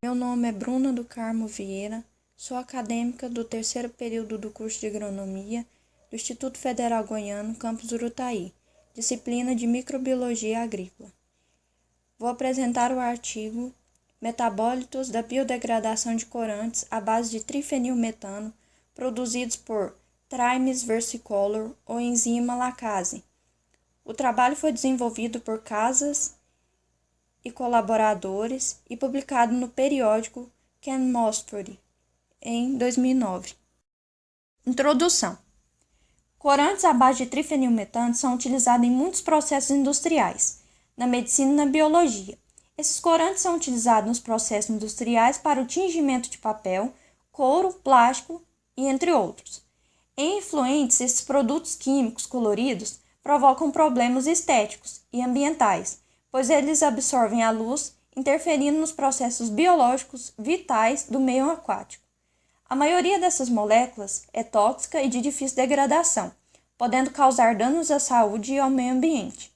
Meu nome é Bruna do Carmo Vieira, sou acadêmica do terceiro período do curso de Agronomia do Instituto Federal Goiano, campus Urutaí, disciplina de Microbiologia Agrícola. Vou apresentar o artigo Metabólitos da biodegradação de corantes à base de trifenilmetano produzidos por Thymus versicolor ou enzima lacase. O trabalho foi desenvolvido por Casas e colaboradores e publicado no periódico Chemistry em 2009. Introdução. Corantes à base de trifenilmetano são utilizados em muitos processos industriais, na medicina e na biologia. Esses corantes são utilizados nos processos industriais para o tingimento de papel, couro, plástico e entre outros. Em efluentes, esses produtos químicos coloridos provocam problemas estéticos e ambientais, pois eles absorvem a luz, interferindo nos processos biológicos vitais do meio aquático. A maioria dessas moléculas é tóxica e de difícil degradação, podendo causar danos à saúde e ao meio ambiente.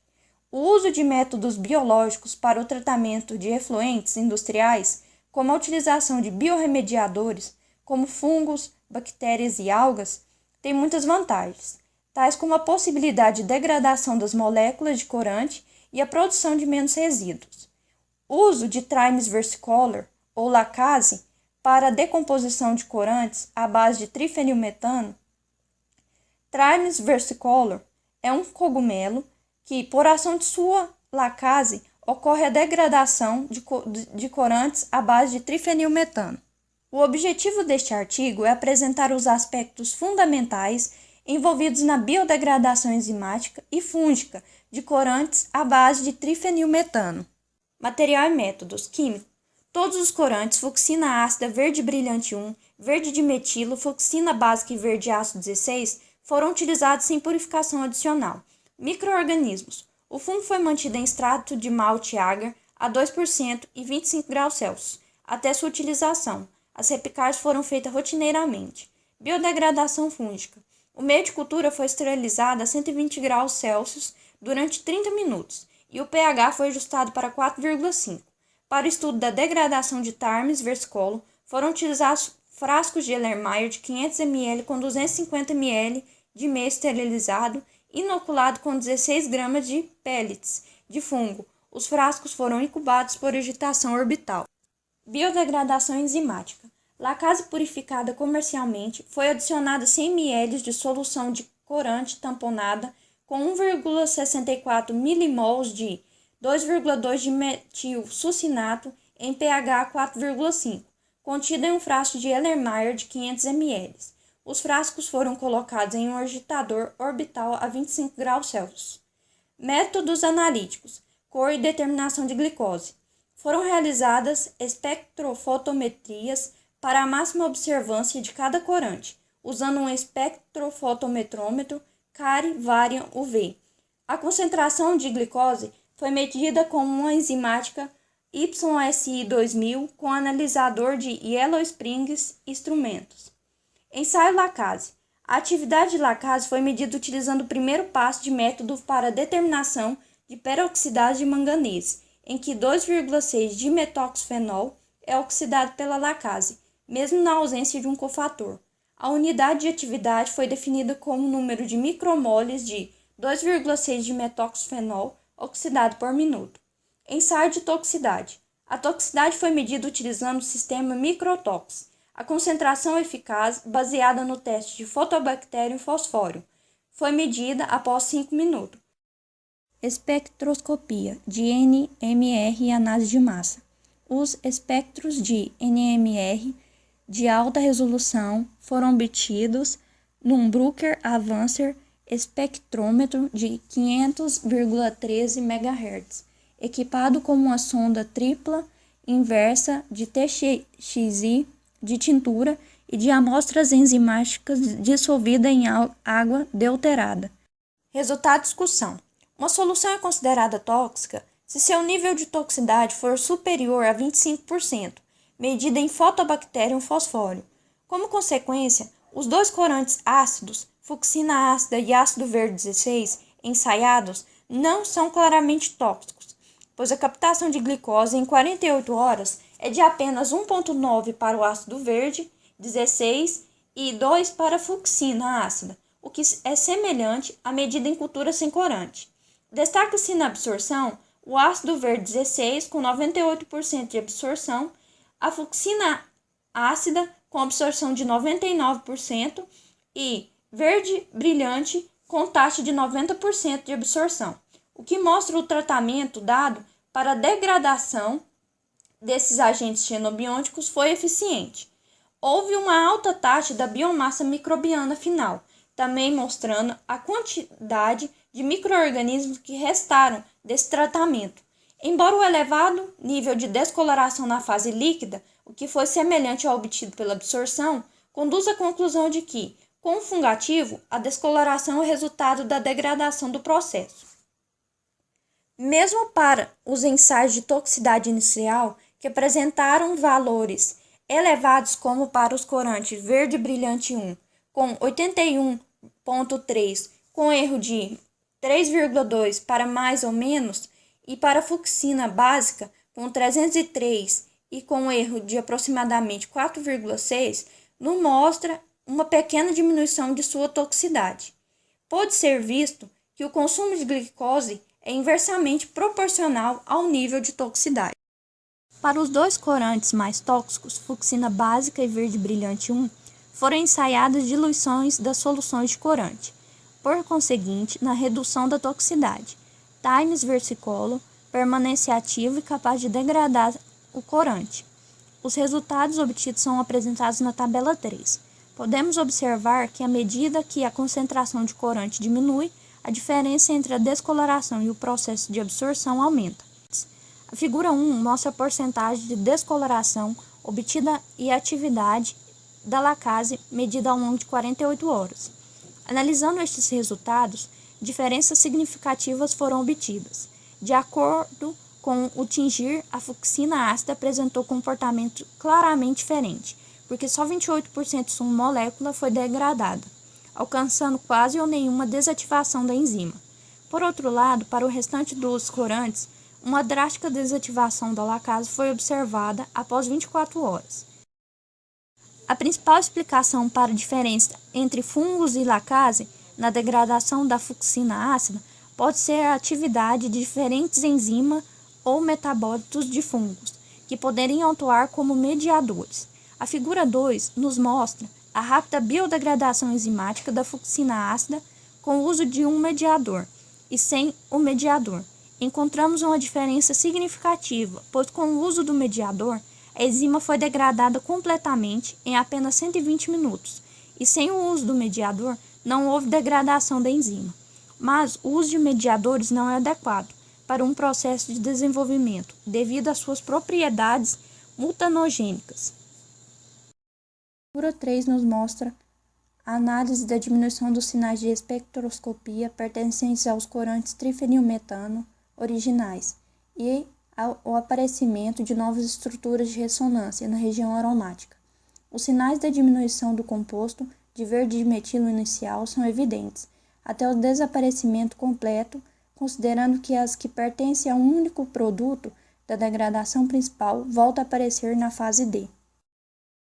O uso de métodos biológicos para o tratamento de efluentes industriais, como a utilização de biorremediadores, como fungos, bactérias e algas, tem muitas vantagens, tais como a possibilidade de degradação das moléculas de corante e a produção de menos resíduos. O uso de Thymus versicolor ou lacase para a decomposição de corantes à base de trifenilmetano. Thymus versicolor é um cogumelo que, por ação de sua lacase, ocorre a degradação de corantes à base de trifenilmetano. O objetivo deste artigo é apresentar os aspectos fundamentais envolvidos na biodegradação enzimática e fúngica de corantes à base de trifenilmetano. Material e métodos químicos. Todos os corantes, fucsina ácida verde brilhante 1, verde dimetilo, fucsina básica e verde ácido 16, foram utilizados sem purificação adicional. Micro-organismos. O fungo foi mantido em extrato de malte agar a 2% e 25 graus Celsius, até sua utilização. As repicagens foram feitas rotineiramente. Biodegradação fúngica. O meio de cultura foi esterilizado a 120 graus Celsius durante 30 minutos e o pH foi ajustado para 4,5. Para o estudo da degradação de Thymus versicolor, foram utilizados frascos de Erlenmeyer de 500 ml com 250 ml de meio esterilizado, inoculado com 16 gramas de pellets de fungo. Os frascos foram incubados por agitação orbital. Biodegradação enzimática. Lacase purificada comercialmente foi adicionada 100 ml de solução de corante tamponada com 1,64 milimols de 2,2 de metil succinato em pH 4,5, contido em um frasco de Erlenmeyer de 500 ml. Os frascos foram colocados em um agitador orbital a 25 graus Celsius. Métodos analíticos. Cor e determinação de glicose. Foram realizadas espectrofotometrias para a máxima observância de cada corante, usando um espectrofotometrômetro Cary Varian UV. A concentração de glicose foi medida com uma enzimática YSI 2000 com analisador de Yellow Springs instrumentos. Ensaio lacase. A atividade de lacase foi medida utilizando o primeiro passo de método para a determinação de peroxidase de manganês, em que 2,6 de metoxifenol é oxidado pela lacase, mesmo na ausência de um cofator. A unidade de atividade foi definida como o número de micromoles de 2,6 de metoxifenol oxidado por minuto. Ensaio de toxicidade. A toxicidade foi medida utilizando o sistema microtox. A concentração eficaz, baseada no teste de fotobactério fosfório, foi medida após 5 minutos. Espectroscopia de NMR e análise de massa. Os espectros de NMR de alta resolução foram obtidos num Bruker Avancer espectrômetro de 500,13 MHz, equipado com uma sonda tripla inversa de TXI de tintura e de amostras enzimáticas dissolvida em água deuterada. Resultado: discussão. Uma solução é considerada tóxica se seu nível de toxicidade for superior a 25%, medida em Photobacterium fosfório. Como consequência, os dois corantes ácidos, fucsina ácida e ácido verde 16, ensaiados, não são claramente tóxicos. pois a captação de glicose em 48 horas é de apenas 1,9 para o ácido verde, 16 e 2 para a fucsina ácida, o que é semelhante à medida em cultura sem corante. Destaca-se na absorção o ácido verde 16 com 98% de absorção, a fucsina ácida com absorção de 99% e verde brilhante com taxa de 90% de absorção, o que mostra o tratamento dado para a degradação desses agentes xenobióticos foi eficiente. Houve uma alta taxa da biomassa microbiana final, também mostrando a quantidade de micro-organismos que restaram desse tratamento. Embora o elevado nível de descoloração na fase líquida, o que foi semelhante ao obtido pela absorção, conduz à conclusão de que, com o fungativo, a descoloração é o resultado da degradação do processo. Mesmo para os ensaios de toxicidade inicial, que apresentaram valores elevados como para os corantes verde brilhante 1, com 81,3, com erro de 3,2 para mais ou menos, e para a fucsina básica, com 303 e com erro de aproximadamente 4,6, não mostra uma pequena diminuição de sua toxicidade. Pode ser visto que o consumo de glicose é inversamente proporcional ao nível de toxicidade. Para os dois corantes mais tóxicos, fucsina básica e verde brilhante 1, foram ensaiadas diluições das soluções de corante. Por conseguinte, na redução da toxicidade, Times versicolo permanece ativo e capaz de degradar o corante. Os resultados obtidos são apresentados na tabela 3. Podemos observar que, à medida que a concentração de corante diminui, a diferença entre a descoloração e o processo de absorção aumenta. A figura 1 mostra a porcentagem de descoloração obtida e a atividade da lacase medida ao longo de 48 horas. Analisando estes resultados, diferenças significativas foram obtidas. De acordo com o tingir, a fucsina ácida apresentou comportamento claramente diferente, porque só 28% de sua molécula foi degradada, alcançando quase ou nenhuma desativação da enzima. Por outro lado, para o restante dos corantes, uma drástica desativação da lacase foi observada após 24 horas. A principal explicação para a diferença entre fungos e lacase na degradação da fucsina ácida pode ser a atividade de diferentes enzimas ou metabólitos de fungos, que poderiam atuar como mediadores. A figura 2 nos mostra a rápida biodegradação enzimática da fucsina ácida com o uso de um mediador e sem o mediador. Encontramos uma diferença significativa, pois com o uso do mediador, a enzima foi degradada completamente em apenas 120 minutos, e sem o uso do mediador, não houve degradação da enzima. Mas o uso de mediadores não é adequado para um processo de desenvolvimento, devido às suas propriedades mutanogênicas. A figura 3 nos mostra a análise da diminuição dos sinais de espectroscopia pertencentes aos corantes trifenilmetano originais e ao aparecimento de novas estruturas de ressonância na região aromática. Os sinais da diminuição do composto de verde-dimetilo inicial são evidentes, até o desaparecimento completo, considerando que as que pertencem a um único produto da degradação principal voltam a aparecer na fase D.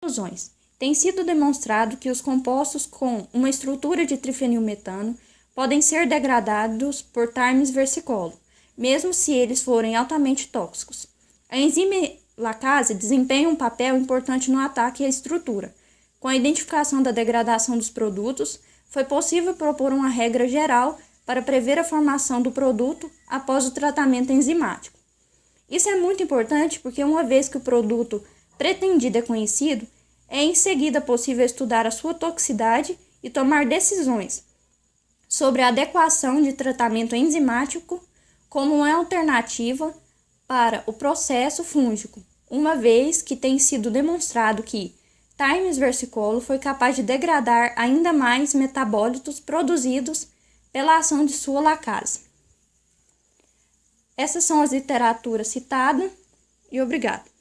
Conclusões. Tem sido demonstrado que os compostos com uma estrutura de trifenilmetano podem ser degradados por Times versicolo, mesmo se eles forem altamente tóxicos. A enzima lacase desempenha um papel importante no ataque à estrutura. Com a identificação da degradação dos produtos, foi possível propor uma regra geral para prever a formação do produto após o tratamento enzimático. Isso é muito importante porque, uma vez que o produto pretendido é conhecido, é em seguida possível estudar a sua toxicidade e tomar decisões sobre a adequação de tratamento enzimático como uma alternativa para o processo fúngico, uma vez que tem sido demonstrado que Times versicolo foi capaz de degradar ainda mais metabólitos produzidos pela ação de sua lacase. Essas são as literaturas citadas e obrigado.